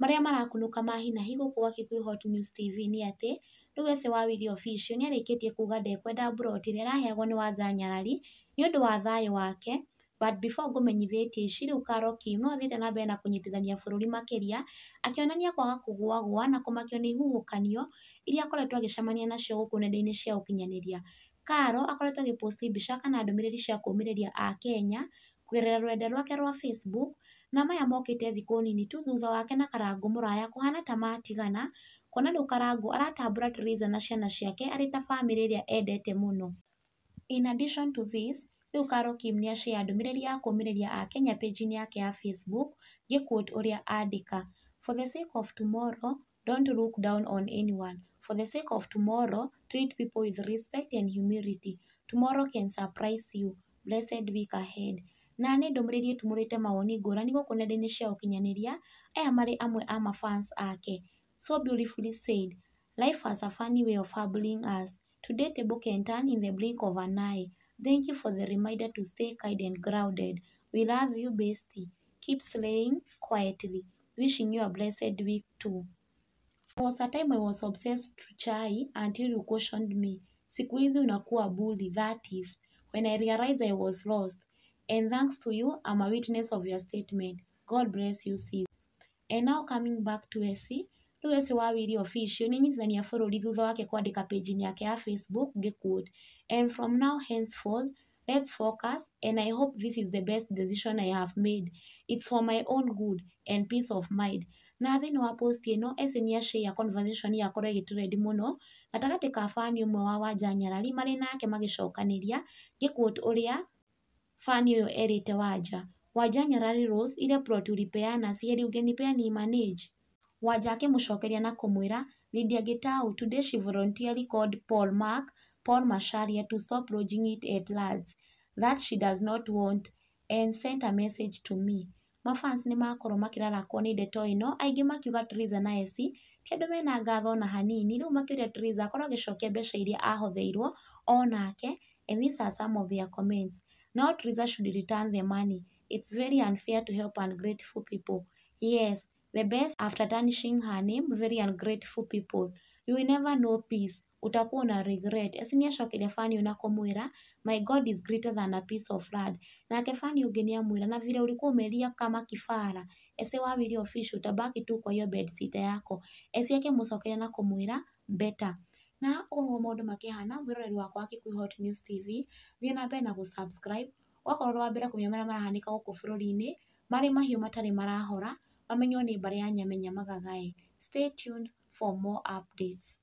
Marĩa marakunũka ma hi na hi gũkũ gwake kwĩ Hot News TV nĩ atĩ, rĩu Esĩ wa Wili Official nĩarĩkĩtie kuga ndekwenda mburoti ĩrĩa ĩraheagwo nĩ Wanja Nyarari nĩ ũndũ wa thayũ wake. But before ngũmenyithĩtie ici, rĩu Carol Kim no athiĩte na mbere na kũnyitithania bũrũri makĩria, akĩonania kwaga kũgũagũa na kũmakio nĩ ihuhũkanio iria akoretwo agĩcemania nacio gũkũ nenda-inĩ cia ũkinyanĩria. Carol akoretwo agĩposti mbica kana ndũmĩrĩri cia kũũmĩrĩria Akenya kũgerera rũrenda rwake rwa Facebook, na maya mokĩte thikũ nini tu thutha wake na Karangũ Mũraya kũhana ta matigana, kuona rĩu Karangũ aratambũra Teresa na ciana ciake arĩ ta bamĩrĩ ĩrĩa endete mũno. In addition to this, rĩu Carol Kim nĩ ashare ndũmĩrĩri ya kũũmĩrĩria Akenya page-inĩ yake ya Facebook, ngĩ-quote ũrĩa andĩka, "For the sake of tomorrow, don't look down on anyone. For the sake of tomorrow, treat people with respect and humility. Tomorrow can surprise you. Blessed week ahead." Na nĩ ndũmĩrĩri ĩtumũrĩte mawoni ngũrani gũkũ nenda-inĩ cia ũkinyanĩria, aya marĩ amwe a mafans ake. So beautifully said. Life has a funny way of humbling us. Today table can turn in the blink of an eye. Thank you for the reminder to stay kind and grounded. We love you, bestie. Keep slaying quietly. Wishing you a blessed week too. There was a time I was obsessed to chai until you cautioned me. Siku hizi unakuwa bully, that is. When I realized I was lost. And thanks to you, I'm a witness of your statement. God bless you, sis. And now coming back to Esĩ, rĩu Esĩ wa Wili Official nĩ nyitithania bũrũri thutha wake kwandĩka page-inĩ yake ya Facebook, ngĩ-quote, "And from now henceforth, let's focus, and I hope this is the best decision I have made. It's for my own good and peace of mind." Na thĩinĩ wa post ĩno, Esĩ nĩ ashare conversation yakorwo ĩgĩtrend mũno gatagatĩ ka bani ũmwe wa Wanja Nyarari marĩ nake magĩcokanĩria, ngĩ-quote ũrĩa bani ũyũ erĩte Wanja, "Wanja Nyarari Rose, ile plot ulipeana si heri ungenipea ni manage." Wanja akĩmũcokeria na kũmwĩra, "Lydia Gitau, today she voluntarily called Paul Macharia to stop lodging it at Lads that she does not want and sent a message to me." Mafans nĩ makorwo makĩrarakwo nĩ ndeto ĩno, aingĩ makiuga Teresa na Esĩ ti andũ mena ngatho na hanini, rĩu makĩũria Teresa akorwo agĩcokia mbeca iria ahotheirwo onake, and these are some of their comments. "Now Teresa should return the money. It's very unfair to help ungrateful people. Yes, the best after tarnishing her name, very ungrateful people. You will never know peace. Utakuwa na regret." Esĩ nĩ acokeria bani ũyũ na kũmwĩra, "My God is greater than a piece of blood." Nake bani ũngĩ nĩ amwĩra, "Na vile ulikuwa umelia kama kifara, Esĩ wa Wili Official, utabaki tu kwa hiyo bedsitter yako." Esĩ akĩmũcokeria na kũmwĩra, "Better." Na ũguo maũndũ makĩhana, mwĩroreri wakwa wa Kikuyu Hot News TV, thiĩ na mbere na gũ-subscribe, ũgakorwo ũrĩ wa mbere kũmenya marĩa marahanĩka gũkũ bũrũri-inĩ, marĩ mahiũ matarĩ marahora, mamenywo nĩ mbarĩ ya Nyamenya Magagaĩ. Stay tuned for more updates.